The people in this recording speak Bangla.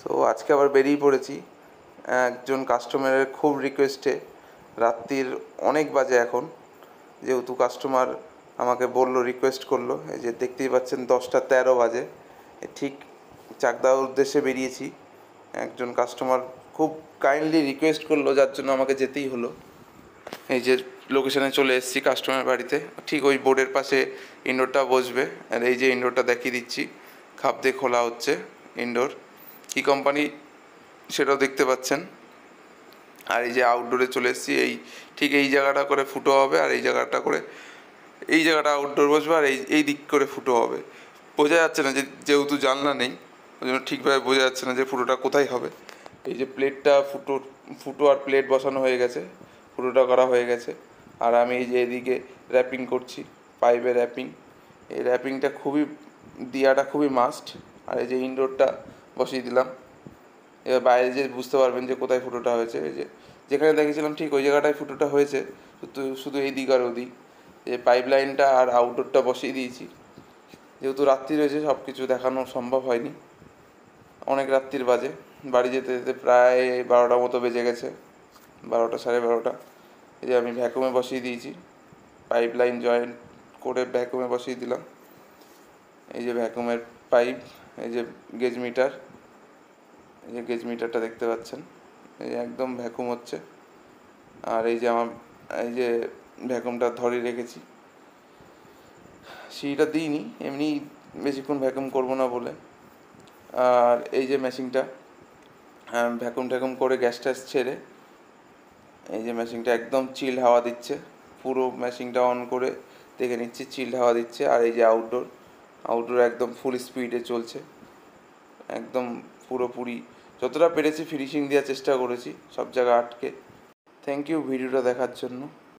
তো আজকে আবার বেরিয়ে পড়েছি একজন কাস্টমারের খুব রিকোয়েস্টে। রাত্রির অনেক বাজে এখন, যেহেতু কাস্টমার আমাকে বললো, রিকোয়েস্ট করলো। এই যে দেখতেই পাচ্ছেন 10টা 13 বাজে, ঠিক চাকদার উদ্দেশ্যে বেরিয়েছি। একজন কাস্টমার খুব কাইন্ডলি রিকোয়েস্ট করলো, যার জন্য আমাকে যেতেই হলো। এই যে লোকেশানে চলে এসেছি কাস্টমার বাড়িতে, ঠিক ওই বোর্ডের পাশে ইনডোরটা বসবে। আর এই যে ইনডোরটা দেখিয়ে দিচ্ছি, খাপ দিয়ে খোলা হচ্ছে ইনডোর, কী কোম্পানি সেটাও দেখতে পাচ্ছেন। আর এই যে আউটডোরে চলে এসেছি, ঠিক এই জায়গাটা করে ফুটো হবে, আর এই জায়গাটা আউটডোর বসবে, আর এই দিক করে ফুটো হবে। বোঝা যাচ্ছে না, যেহেতু জানলা নেই, ওই জন্য ঠিকভাবে বোঝা যাচ্ছে না যে ফুটোটা কোথায় হবে। এই যে প্লেটটা ফুটো আর প্লেট বসানো হয়ে গেছে, ফুটোটা করা হয়ে গেছে। আর আমি এই যে এদিকে র্যাপিং করছি, পাইপের র্যাপিং। এই র্যাপিংটা দেওয়াটা খুবই মাস্ট। আর এই যে ইনডোরটা বসিয়ে দিলাম। এবার বাইরে যে বুঝতে পারবেন যে কোথায় ফুটোটা হয়েছে। এই যে যেখানে দেখেছিলাম ঠিক ওই জায়গাটায় ফুটোটা হয়েছে, শুধু এই দিক আর ওদিক। এই পাইপ লাইনটা আর আউটডোরটা বসিয়ে দিয়েছি। যেহেতু রাত্রি রয়েছে, সব কিছু দেখানো সম্ভব হয়নি, অনেক রাত্রির বাজে। বাড়ি যেতে যেতে প্রায় 12টা মতো বেজে গেছে, 12টা 12:30। এই যে আমি ভ্যাকুমে বসিয়ে দিয়েছি, পাইপ লাইন জয়েন্ট করে ভ্যাকুমে বসিয়ে দিলাম। এই যে ভ্যাকুমের পাইপ, এই যে গেজ মিটার, এই যে গেজ মিটারটা দেখতে পাচ্ছেন, এই একদম ভ্যাকুম হচ্ছে। আর এই যে এই যে ভ্যাকুমটা ধরে রেখেছি, সিঁড়িটা দিইনি, এমনি বেশিক্ষণ ভ্যাকুম করবো না বলে। আর এই যে মেশিনটা ভ্যাকুম করে গ্যাস ট্যাস ছেড়ে, এই যে মেশিনটা একদম চিল হাওয়া দিচ্ছে। পুরো মেশিনটা অন করে দেখে নিচ্ছি, চিল হাওয়া দিচ্ছে। আর এই যে আউটডোর একদম ফুল স্পিডে চলছে, একদম পুরোপুরি যতটা পেরেছি ফিনিশিং দেওয়ার চেষ্টা করেছি, সব জায়গা আটকে। থ্যাংক ইউ ভিডিওটা দেখার জন্য।